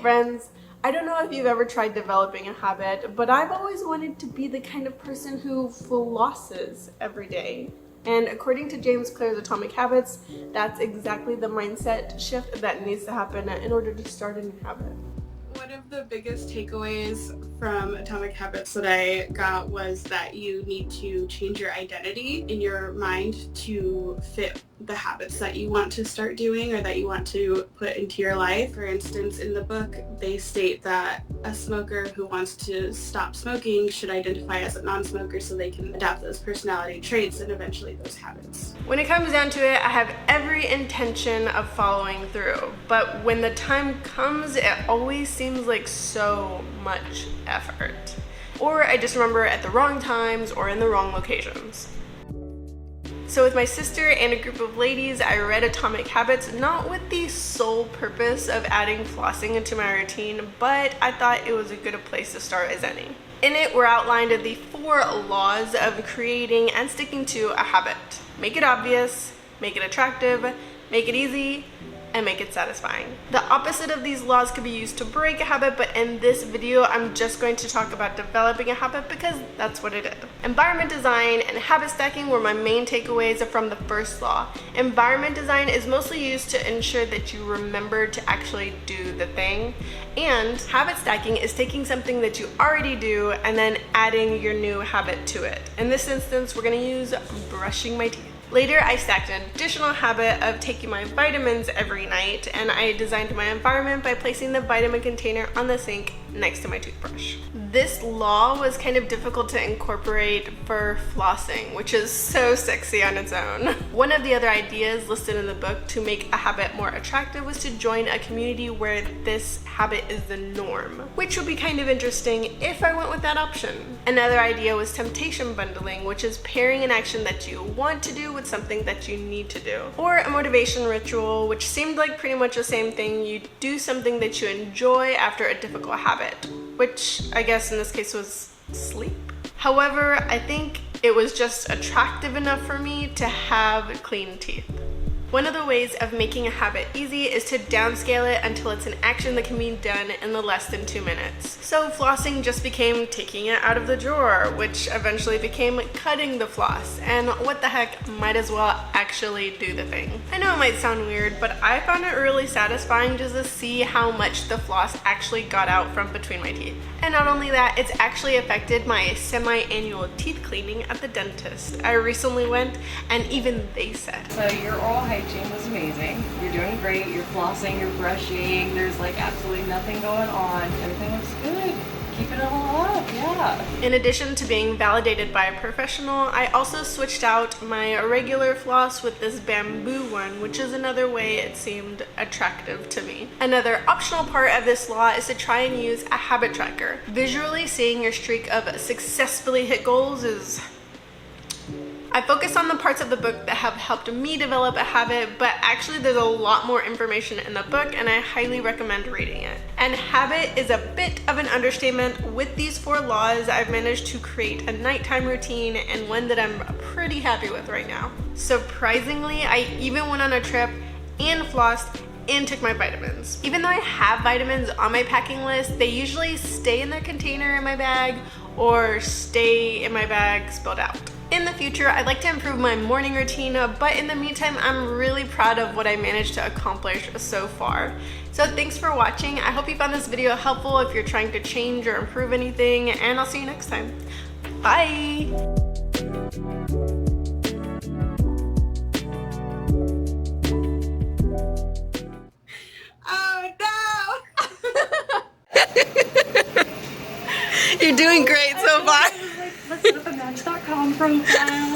friends, I don't know if you've ever tried developing a habit, but I've always wanted to be the kind of person who flosses every day. And according to James Clear's Atomic Habits, that's exactly the mindset shift that needs to happen in order to start a new habit. One of the biggest takeaways from Atomic Habits that I got was that you need to change your identity in your mind to fit the habits that you want to start doing or that you want to put into your life. For instance, in the book, they state that a smoker who wants to stop smoking should identify as a non-smoker so they can adapt those personality traits and eventually those habits. When it comes down to it, I have every intention of following through, but when the time comes, it always seems like so much effort. Or I just remember at the wrong times or in the wrong locations. So with my sister and a group of ladies, I read Atomic Habits, not with the sole purpose of adding flossing into my routine, but I thought it was as good a place to start as any. In it were outlined the 4 laws of creating and sticking to a habit. Make it obvious, make it attractive, make it easy, and make it satisfying. The opposite of these laws could be used to break a habit, but in this video, I'm just going to talk about developing a habit because that's what it is. Environment design and habit stacking were my main takeaways from the first law. Environment design is mostly used to ensure that you remember to actually do the thing, and habit stacking is taking something that you already do and then adding your new habit to it. In this instance, we're gonna use brushing my teeth. Later, I stacked an additional habit of taking my vitamins every night, and I designed my environment by placing the vitamin container on the sink next to my toothbrush. This law was kind of difficult to incorporate for flossing, which is so sexy on its own. One of the other ideas listed in the book to make a habit more attractive was to join a community where this habit is the norm, which would be kind of interesting if I went with that option. Another idea was temptation bundling, which is pairing an action that you want to do with something that you need to do. Or a motivation ritual, which seemed like pretty much the same thing. You do something that you enjoy after a difficult habit, which I guess in this case was sleep. However, I think it was just attractive enough for me to have clean teeth. One of the ways of making a habit easy is to downscale it until it's an action that can be done in less than 2 minutes. So flossing just became taking it out of the drawer, which eventually became cutting the floss, and what the heck, might as well actually do the thing. I know it might sound weird, but I found it really satisfying just to see how much the floss actually got out from between my teeth. And not only that, it's actually affected my semi-annual teeth cleaning at the dentist. I recently went, and even they said, so your oral hygiene was amazing. You're doing great. You're flossing, you're brushing. There's like absolutely nothing going on. Everything looks good. Keep it all up, yeah. In addition to being validated by a professional, I also switched out my regular floss with this bamboo one, which is another way it seemed attractive to me. Another optional part of this law is to try and use a habit tracker. Visually seeing your streak of successfully hit goals is... I focus on the parts of the book that have helped me develop a habit, but actually there's a lot more information in the book and I highly recommend reading it. And habit is a bit of an understatement. With these 4 laws, I've managed to create a nighttime routine and one that I'm pretty happy with right now. Surprisingly, I even went on a trip and flossed and took my vitamins. Even though I have vitamins on my packing list, they usually stay in their container in my bag or stay in my bag spilled out. In the future, I'd like to improve my morning routine, but in the meantime, I'm really proud of what I managed to accomplish so far. So thanks for watching. I hope you found this video helpful if you're trying to change or improve anything, and I'll see you next time. Bye! Oh no! You're doing great so far. Let's set up a Match.com profile.